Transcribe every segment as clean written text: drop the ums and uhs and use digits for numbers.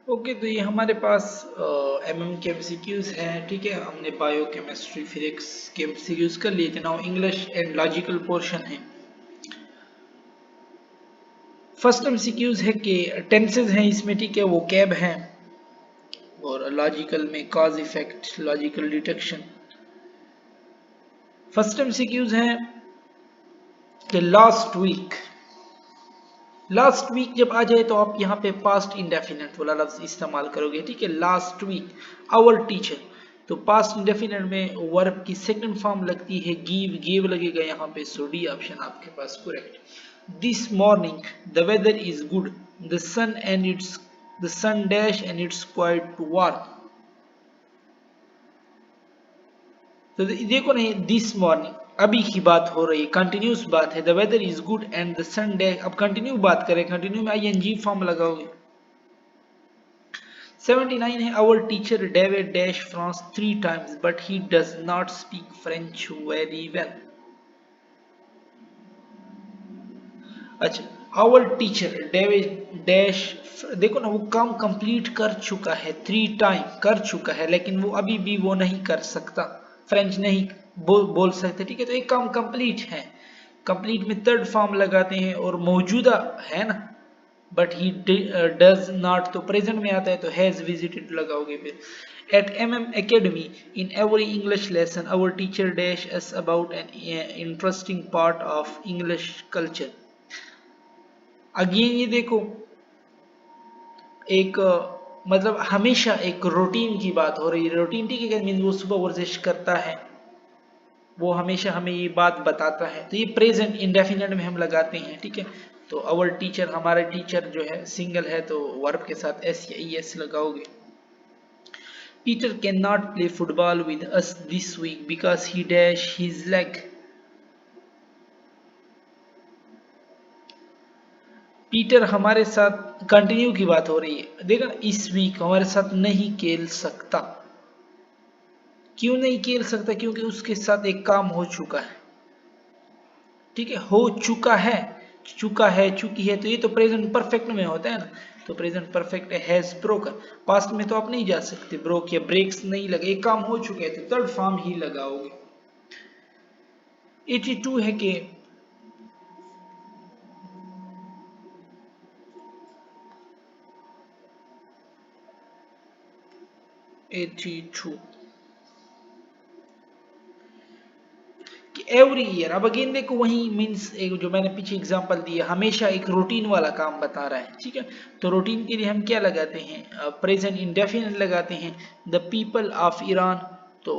Okay, तो ये हमारे पास के एमसीक्यूज हैं। ठीक है, हमने बायो केमिस्ट्री फिजिक्स के एमसीक्यूज कर लिए थे। Now English and logical portion है। फर्स्ट एमसीक्यूज है कि टेंसेज हैं इसमें, ठीक है, वो कैब हैं, और लॉजिकल में cause effect, logical detection. First MCQs हैं कि लास्ट वीक जब आ जाए तो आप यहाँ पे पास्ट इंडेफिनेट वाला लफ्ज इस्तेमाल करोगे। ठीक है, लास्ट वीक आवर टीचर, तो पास्ट इंडेफिनेट में वर्ब की सेकंड फॉर्म लगती है गिव लगेगा यहाँ पे। सो डी ऑप्शन आपके पास correct. This morning the weather is good, the sun dash and it's quite warm. तो देखो ना, दिस मॉर्निंग अभी की बात हो रही है, कंटिन्यूस बात है। The weather is good and the sun day, अब कंटिन्यू बात करें, कंटिन्यू में आईएनजी फॉर्म लगाओगे। 79 है our teacher David dash France 3 times but he does not speak French very well. अच्छा, आवर टीचर डेविड डैश, देखो ना वो काम कंप्लीट कर चुका है, 3 टाइम कर चुका है, लेकिन वो अभी भी वो नहीं कर सकता, फ्रेंच नहीं बोल सकते। ठीक है, तो एक काम कंप्लीट है, कंप्लीट में थर्ड फॉर्म लगाते हैं, और मौजूदा है ना, बट ही डज नॉट तो प्रेजेंट में आता है, तो हैज विजिटेड लगाओगे फिर। At academy in every English lesson our teacher dash us about an interesting part of English culture. Again ये देखो, एक मतलब हमेशा एक रूटीन की बात हो रही है। रूटीन, ठीक है, मीन वो सुबह वर्जिश करता है, वो हमेशा हमें ये बात बताता है, तो ये प्रेजेंट इंडेफिनिट में हम लगाते हैं। ठीक है, तो अवर टीचर, हमारा टीचर जो है सिंगल है, तो वर्ब के साथ एस या ई एस लगाओगे। Peter can not play football with us this week because he dash his leg. Peter हमारे साथ, कंटिन्यू की बात हो रही है, देखा इस वीक हमारे साथ नहीं खेल सकता। क्यों नहीं खेल सकता? क्योंकि उसके साथ एक काम हो चुका है। ठीक है, हो चुका है, चुका है, चुकी है, तो ये तो प्रेजेंट परफेक्ट में होता है ना, तो present perfect has broken. Past में तो आप नहीं जा सकते, ब्रोक या ब्रेक्स नहीं लगे, एक काम हो चुका है, तो थर्ड फॉर्म ही लगाओगे। 82 है कि 82 कि एवरी ईयर, अब अगेन देखो वही मीन्स, एक जो मैंने पीछे एग्जांपल दिया, हमेशा एक रूटीन वाला काम बता रहा है। ठीक है, तो रूटीन के लिए हम क्या लगाते हैं? प्रेजेंट इंडेफिनिट लगाते हैं। द पीपल ऑफ ईरान, तो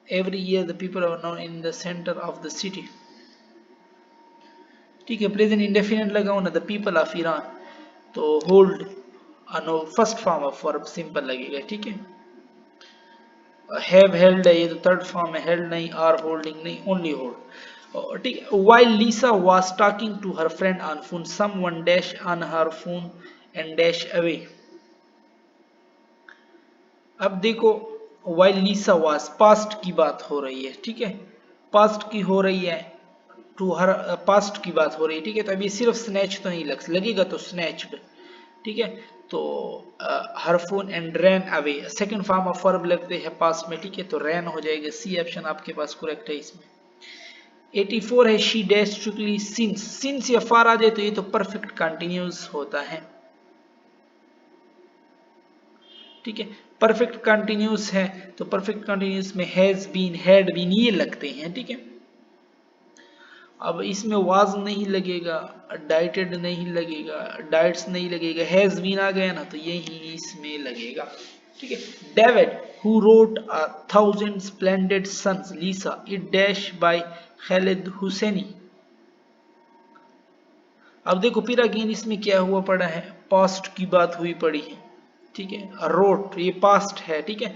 every year the people are now in the centre of the city. ठीक है, प्रेजेंट इंडेफिनिट लगाओ ना, द पीपल ऑफ ईरान, तो hold, no first form of verb simple लगेगा। ठीक है, हैव हेल्ड है, ये तो थर्ड फॉर्म है, हेल्ड नहीं, आर होल्डिंग नहीं, ओनली होल्ड। ठीक है, while Lisa was talking to her friend on phone someone dash on her phone and dash away. अब देखो, वाइल लीसा वाज, पास्ट की बात हो रही है। ठीक है, पास्ट की हो रही है, टू हर, पास्ट की बात हो रही है। ठीक है, तो अभी सिर्फ स्नैच तो नहीं लगेगा, तो स्नैच्ड। ठीक है, तो her phone and ran away, second form of verb लगते हैं पास्ट में। ठीक है, तो रैन हो जाएगा, सी ऑप्शन आपके पास करेक्ट है इसमें। 84 है शी डैश स्ट्रिक्टली सिंस या फार आ जाए तो ये तो परफेक्ट कंटिन्यूस होता है। ठीक है, परफेक्ट कंटिन्यूस है, तो परफेक्ट कंटिन्यूस में हैज बीन, हैड बीन ये लगते हैं। ठीक है, अब इसमें वाज नहीं लगेगा, डाइटेड नहीं लगेगा, डाइट्स नहीं लगेगा, हैज बीन आ गया ना, तो यही इसमें लगेगा। ठीक है, David who wrote 1000 splendid suns Lisa it dash by Khaled Hosseini. अब देखो फिर अगेन इसमें क्या हुआ पड़ा है, पास्ट की बात हुई पड़ी है। ठीक है, रोट ये पास्ट है। ठीक है,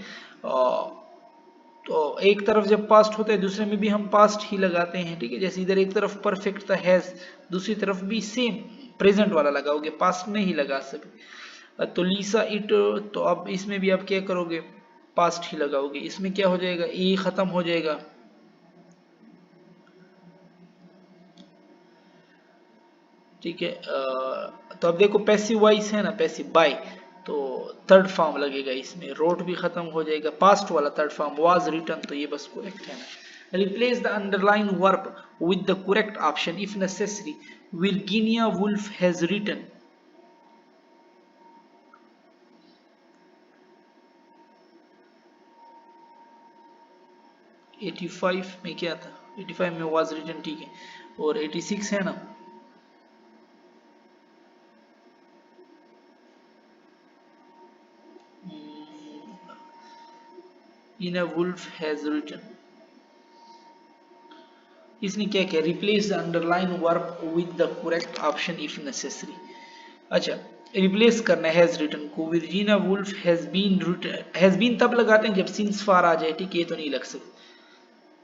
तो एक तरफ जब पास्ट होता है, दूसरे में भी हम पास्ट ही लगाते हैं। ठीक है, जैसे इधर एक तरफ परफेक्ट था हैज, दूसरी तरफ भी सेम प्रेजेंट वाला लगाओगे, पास्ट नहीं लगा सके। तो लीसा इट, तो अब इसमें भी आप क्या करोगे, पास्ट ही लगाओगे। इसमें क्या हो जाएगा, ए खत्म हो जाएगा। ठीक है। तो अब देखो पैसिव वॉइस है ना, पैसिव बाय, तो थर्ड फॉर्म लगेगा इसमें, रोट भी खत्म हो जाएगा, पास्ट वाला थर्ड फॉर्म वाज रिटन, तो ये बस करेक्ट है ना। Replace the underline verb with the correct option if necessary, Virginia Woolf has written. Eighty 85 में क्या था, 85 में वाज रिटन, ठीक है, और 86 है ना, in a Woolf has written, इसने क्या किया, replace the underline verb with the correct option if necessary. अच्छा, रिप्लेस करना है हैज रिटन को, Virginia Woolf has been written, has been तब लगाते हैं जब सिंस फार आ जाए, ठीक है, ये तो नहीं लग सकता।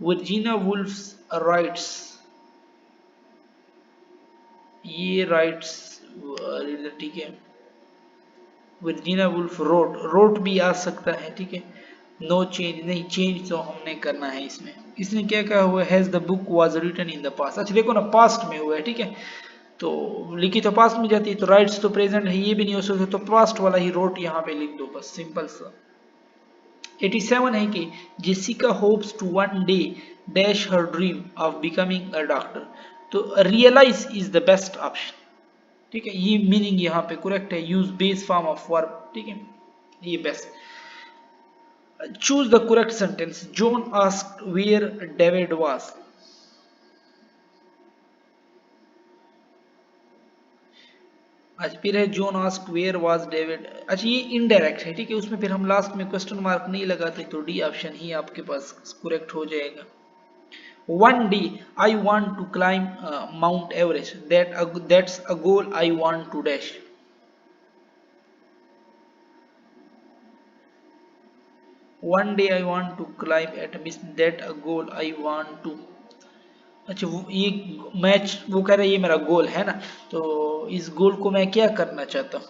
विर्जीनिया वुल्फ राइट्स, ये राइट्स, ठीक है, वर्जीनिया वुल्फ रोट, रोट भी आ सकता है, ठीक है, नो चेंज, नहीं चेंज तो हमने करना है इसमें। इसने क्या कहा हुआ है, has the book was written in the past, अच्छा देखो ना पास्ट में हुआ है, ठीक है, तो लिखी तो पास्ट में जाती है, तो राइट्स तो प्रेजेंट है, ये भी नहीं हो सकता, तो पास्ट वाला ही रोट यहाँ पे लिख दो बस, सिंपल सा। 87 है कि Jessica hopes to one day dash her dream of becoming a doctor, तो realise is the best option, ठीक है, ये मीनिंग यहाँ पे करेक्ट है, use base form of verb, ठीक है, ये best. Choose the correct sentence, John asked where David was, अच्छा फिर है John asked where was David, अच्छा ये इनडायरेक्ट है, ठीक है, उसमें फिर हम लास्ट में क्वेश्चन मार्क नहीं लगाते, तो डी ऑप्शन ही आपके पास करेक्ट हो जाएगा। One day I want to climb Mount Everest. That's a goal I want to dash. One day I want to climb at miss that a goal I want to, अच्छा ये match वो कह रहा है ये मेरा गोल है ना, तो इस गोल को मैं क्या करना चाहता हूँ,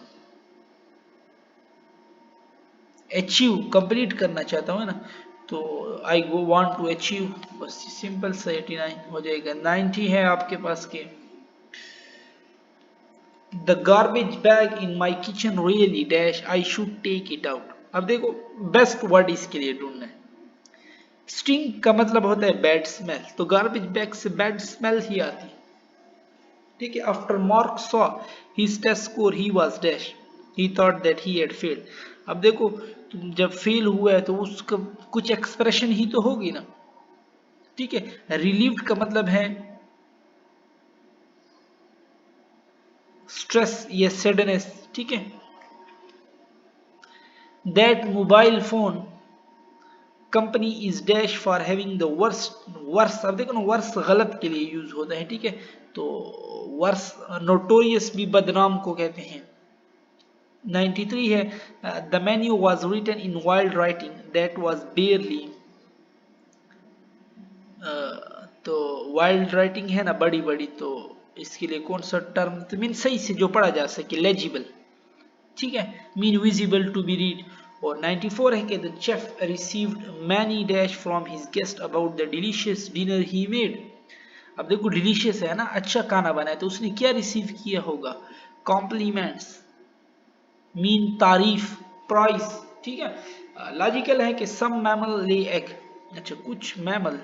अचीव कंप्लीट करना चाहता हूँ ना, तो I go want to achieve, बस सिंपल सा 89 हो जाएगा। 90 है आपके पास के, the garbage bag in my kitchen really dash I should take it out, अब देखो बेस्ट वर्ड इसके लिए ढूंढना है, स्टिंग का मतलब होता है बैड स्मेल, तो गार्बेज बैग से बैड स्मेल ही आती है, ठीक है। After Mark saw his test score he was dash, he thought that he had failed, अब देखो तुम जब फेल हुआ है तो उसका कुछ एक्सप्रेशन ही तो होगी ना, ठीक है। रिलीव्ड का मतलब है स्ट्रेस या सैडनेस, ठीक है। That mobile phone company is dash for having the worst, worse, अब देखो ना वर्स गलत के लिए यूज होता है, ठीक है, तो वर्स नोटोरियस भी बदनाम को कहते हैं। 93 है, the menu was written in wild writing that was barely, तो वाइल्ड राइटिंग है ना बड़ी बड़ी, तो इसके लिए कौन सा टर्म, तो मीन सही से जो पढ़ा जा सके, लेजिबल, ठीक है, mean visible to be read. और 94 है कि the chef received many dash from his guest about the delicious dinner he made, अब देखो डिलीशियस है ना, अच्छा खाना बनाया, तो उसने क्या रिसीव किया होगा, कॉम्प्लीमेंट्स, मीन तारीफ, प्राइस, ठीक है। लॉजिकल है कि सम मैमल ले एग, अच्छा कुछ मैमल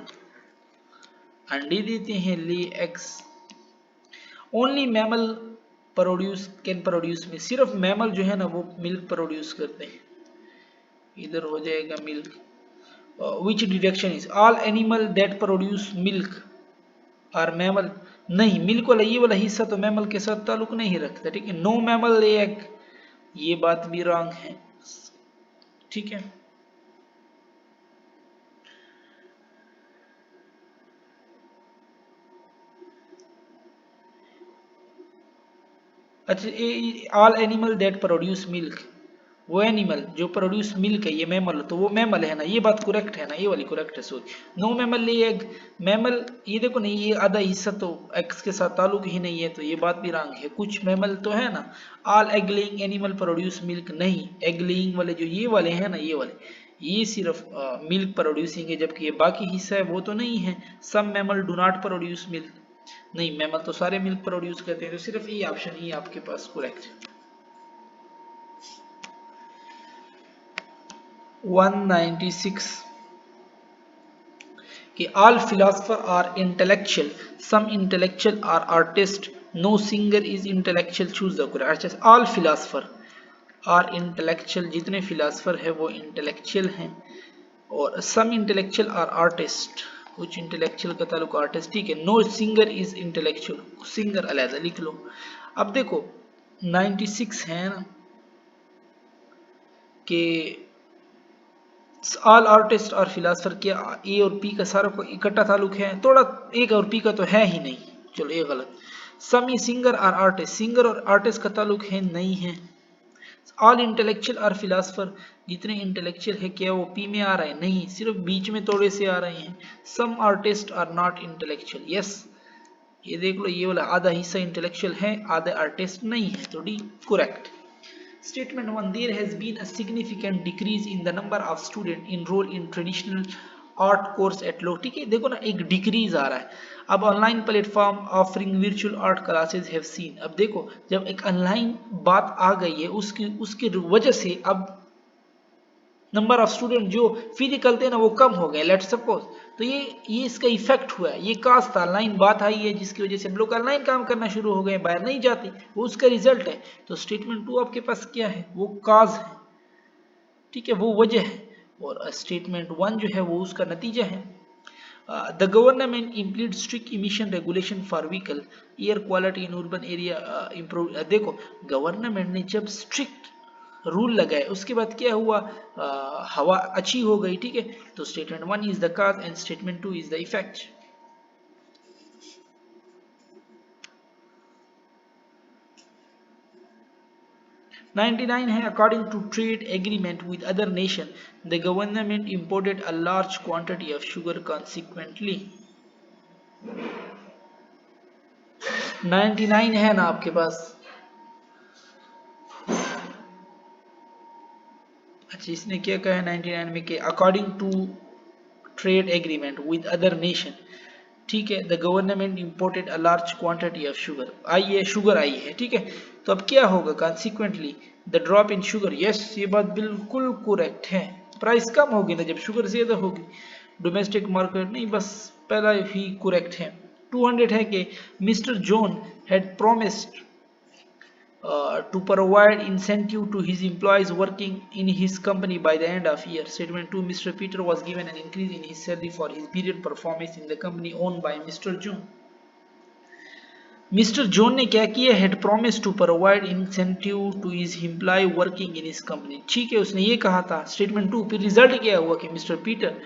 अंडे देते हैं, lay eggs, only mammal produce can produce, में सिर्फ मैमल जो है ना वो मिल्क प्रोड्यूस करते हैं, इधर हो जाएगा milk. Which deduction is, all animal that produce milk are mammal, नहीं मिल्क वाला ये वाला हिस्सा तो मैमल के साथ ताल्लुक नहीं रखता, ठीक है। नो मैमल ले एग, ये बात भी रॉन्ग है, ठीक है। अच्छा all animal that produce milk, वो एनिमल जो प्रोड्यूस मिल्क है ये मैमल, तो वो मैमल है ना, ये बात करेक्ट है ना, ये वाली करेक्ट है, सॉरी। नो मैमल ये एग, मैमल ये देखो नहीं, ये आधा हिस्सा तो एक्स के साथ ताल्लुक ही नहीं है, तो ये बात भी रॉन्ग है, कुछ मैमल तो है ना। All egg laying animal produce milk, नहीं, एग लेइंग वाले जो ये वाले हैं ना, ये वाले ये सिर्फ मिल्क प्रोड्यूसिंग है, जबकि ये बाकी हिस्सा है वो तो नहीं है। Some mammal do not produce milk, नहीं, मैमल तो सारे मिल्क प्रोड्यूस करते हैं, तो सिर्फ ये ऑप्शन ही आपके पास करेक्ट है। 196 कि all philosophers are intellectual, some intellectual are artist, no singer is intellectual, choose the correct। अच्छा, all philosopher are intellectual, जितने फिलासफर है वो इंटेलेक्चुअल हैं, और some intellectual are artist, कुछ इंटेलेक्चुअल का ताल्लुक आर्टिस्ट, ठीक है। Know singer is intellectual, singer अलग लिख लो। अब देखो 96 है ना कि ऑल आर्टिस्ट और फिलासफर के ए और पी का सारा को इकट्ठा ताल्लुक है, थोड़ा एक और पी का तो है ही नहीं, चलो ये गलत। समी सिंगर और आर्टिस्ट, सिंगर और आर्टिस्ट का ताल्लुक है नहीं है। ऑल इंटेलेक्चुअल और फिलासफर, जितने इंटेलेक्चुअल है क्या वो पी में आ रहे हैं? नहीं, सिर्फ बीच में थोड़े से आ रहे हैं। Some artist are not intellectual, yes ये देख लो, ये वाला आधा हिस्सा इंटेलेक्चुअल है, आधा आर्टिस्ट नहीं है, तो D correct. Statement 1, there has been a significant decrease in the number of students enrolled in traditional art course at law, ठीक है। देखो ना, एक डिक्रीज आ रहा है। अब online platform offering virtual art classes have seen, अब देखो जब एक ऑनलाइन बात आ गई है उसकी वजह से अब नंबर ऑफ स्टूडेंट जो फिजिकल थे ना वो कम हो गए, लेट्स सपोज। तो ये इसका इफेक्ट हुआ है, ये काज था, ऑनलाइन बात आई है जिसकी वजह से हम लोग ऑनलाइन काम करना शुरू हो गए, बाहर नहीं जाते, वो उसका रिजल्ट है। तो स्टेटमेंट 2 आपके पास क्या है? वो काज है, ठीक है, वो वजह है, और स्टेटमेंट 1 जो है वो उसका नतीजा है। The government implied strict emission regulation for vehicle, air quality in urban area improve. देखो गवर्नमेंट ने जब स्ट्रिक्ट रूल लगाए उसके बाद क्या हुआ, हवा अच्छी हो गई, ठीक है। तो statement 1 is the cause and statement 2 is the effect. $99 है, according to trade agreement with other nation the government imported a large quantity of sugar consequently. 99 है ना आपके पास? अच्छा, इसने क्या कहा है 99 में कि according to trade agreement with other nation, ठीक है, the government imported a large quantity of sugar, आई है, शुगर आई है, ठीक है। तो अब क्या होगा, consequently the drop in sugar, yes ये बात बिल्कुल करेक्ट है, प्राइस कम होगी ना जब शुगर ज्यादा होगी। डोमेस्टिक मार्केट नहीं, बस पहला ही करेक्ट है। 200 है कि mister John had promised to provide incentive to his employees working in his company by the end of year. Statement 2, Mr. Peter was given an increase in his salary for his brilliant performance in the company owned by Mr. John. Mister John ने क्या किया, had promise to provide incentive to his employ working in his company, ठीक है, उसने ये कहा था। Statement 2, फिर रिजल्ट क्या हुआ कि मिस्टर पीटर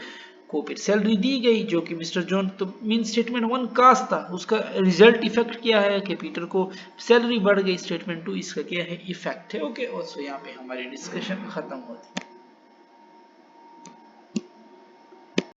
को फिर सैलरी दी गई जो कि मिस्टर जॉन, तो मीन स्टेटमेंट 1 कास्ट था, उसका रिजल्ट इफेक्ट क्या है कि पीटर को सैलरी बढ़ गई। स्टेटमेंट 2 इसका क्या है, इफेक्ट है। ओके, और सो यहाँ पे हमारी डिस्कशन खत्म होती है।